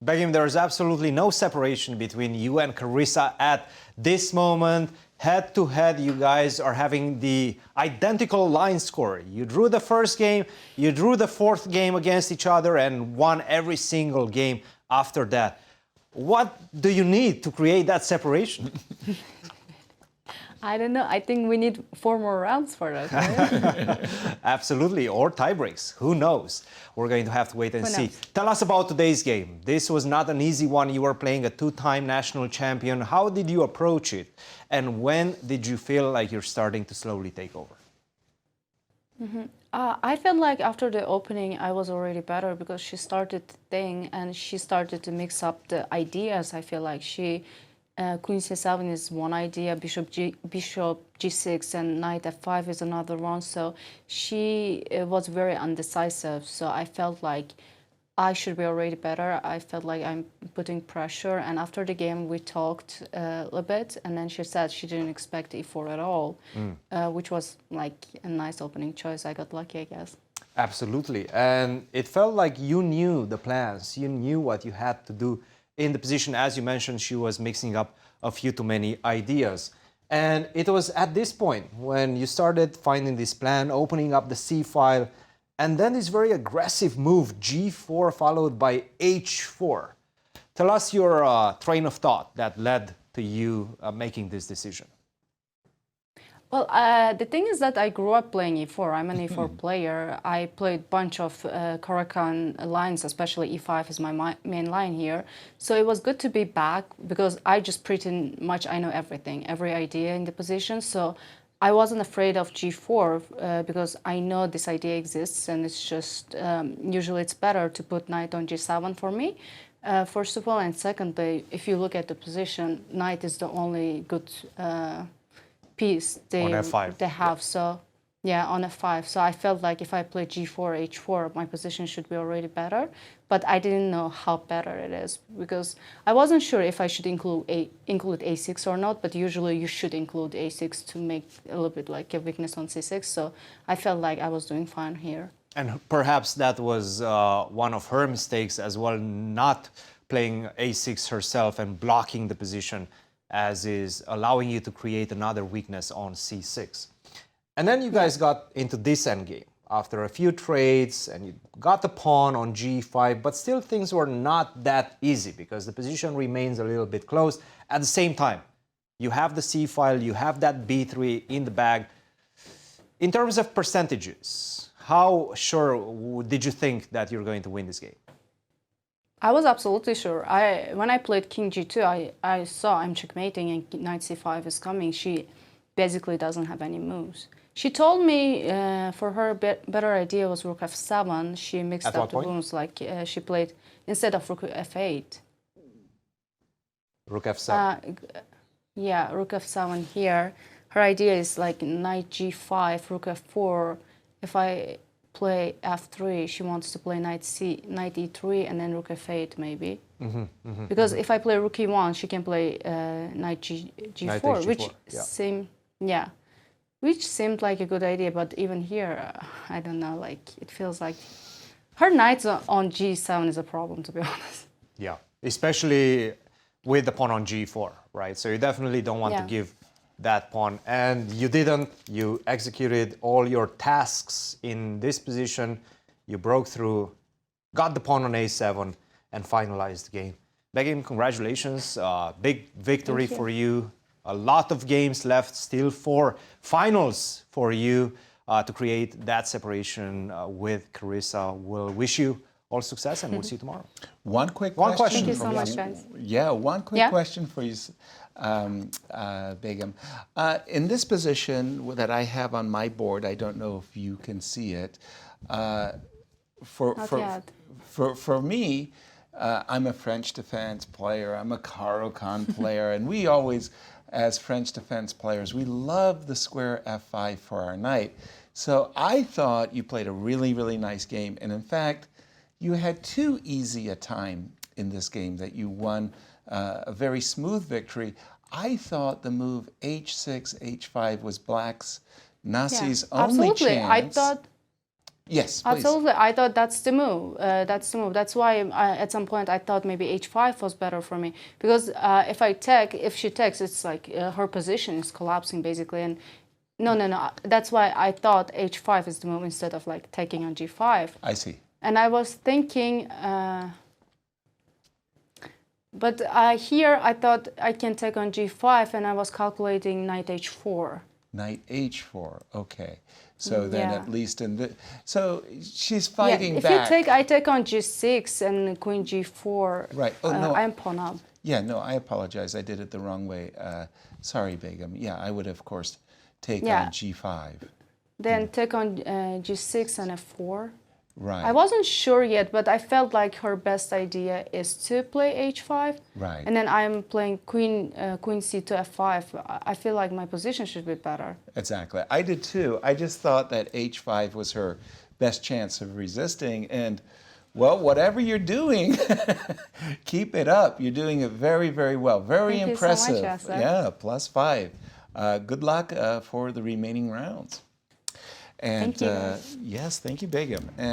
Begim, there is absolutely no separation between you and Carissa at this moment. Head to head, you guys are having the identical line score. You drew the first game, you drew the fourth game against each other and won every single game after that. What do you need to create that separation? I don't know. I think we need 4 more rounds for that, right? Absolutely, or tie breaks. Who knows? We're going to have to wait and see. Tell us about today's game. This was not an easy one. You were playing a 2-time national champion. How did you approach it? And when did you feel like you're starting to slowly take over? I felt like after the opening, I was already better because she started the thing and she started to mix up the ideas. I feel like Queen C7 is one idea, Bishop G6 and Knight F5 is another one. So she was very undecisive. So I felt like I should be already better. I felt like I'm putting pressure. And after the game, we talked a little bit. And then she said she didn't expect E4 at all, which was like a nice opening choice. I got lucky, I guess. Absolutely. And it felt like you knew the plans. You knew what you had to do in the position. As you mentioned, she was mixing up a few too many ideas. And it was at this point when you started finding this plan, opening up the C file, and then this very aggressive move, G4 followed by H4. Tell us your train of thought that led to you making this decision. Well, the thing is that I grew up playing E4. I'm an E4 player. I played a bunch of Caracan lines, especially E5 is my main line here. So it was good to be back because I just pretty much I know everything, every idea in the position. So I wasn't afraid of G4 because I know this idea exists and it's just, usually it's better to put Knight on G7 for me. First of all, and secondly, if you look at the position, Knight is the only good piece they have. Yeah. So yeah, on F5. So I felt like if I play G4, H4, my position should be already better. But I didn't know how better it is because I wasn't sure if I should include A6 or not. But usually you should include A6 to make a little bit like a weakness on C6. So I felt like I was doing fine here. And perhaps that was one of her mistakes as well, not playing A6 herself and blocking the position, as is allowing you to create another weakness on C6. And then you guys got into this endgame after a few trades and you got the pawn on G5, but still things were not that easy because the position remains a little bit close. At the same time, you have the C file, you have that B3 in the bag. In terms of percentages, how sure did you think that you're going to win this game? I was absolutely sure. When I played King G2, I saw I'm checkmating and Knight C5 is coming. She basically doesn't have any moves. She told me for her better idea was Rook F7. She mixed up the moves like she played instead of Rook F8. Rook F7. Yeah, Rook F7 here. Her idea is like Knight G5, Rook F4. If I play F3, she wants to play Knight E3 and then Rook F8 maybe. Because if I play Rook E1, she can play Knight G4, which seemed like a good idea. But even here, I don't know. Like it feels like her knights on G7 is a problem, to be honest. Yeah, especially with the pawn on G4, right? So you definitely don't want to give that pawn, and you didn't. You executed all your tasks in this position. You broke through, got the pawn on A7, and finalized the game. Begim, congratulations. Big victory for you. A lot of games left still for finals for you to create that separation with Carissa. We'll wish you all success and we'll see you tomorrow. One question. Thank you so much, guys. Yeah, one quick question for you, Begim. In this position that I have on my board, I don't know if you can see it. For me, I'm a French defense player. I'm a Caro-Kann player, and we always, as French defense players, we love the square F5 for our knight. So I thought you played a really, really nice game, and in fact, you had too easy a time in this game that you won a very smooth victory. I thought the move H6, H5 was Black's, Nasi's only chance. I thought Yes, please. Absolutely, I thought that's the move. That's the move. That's why at some point I thought maybe h5 was better for me, because if she takes, it's like her position is collapsing basically. And no. That's why I thought h5 is the move instead of like taking on g5. I see. And I was thinking, but here I thought I can take on g5, and I was calculating knight h4. Knight h4. Okay. So then Yeah. at least in the so she's fighting if back. you take, I take on g6 and queen g4. Right. Oh no. I'm pawn up. Yeah. No. I apologize. I did it the wrong way. Sorry, Begim. Yeah. I would of course take Yeah. on g5. Then take on g6 and f4. Right. I wasn't sure yet, but I felt like her best idea is to play h5. Right. And then I'm playing queen c to f5. I feel like my position should be better. Exactly. I did too. I just thought that h5 was her best chance of resisting. And, well, whatever you're doing, keep it up. You're doing it very, very well. Very Thank you so much, impressive. Yasser. Yeah, +5. Good luck for the remaining rounds. And Thank you, guys. yes, thank you, Begim. And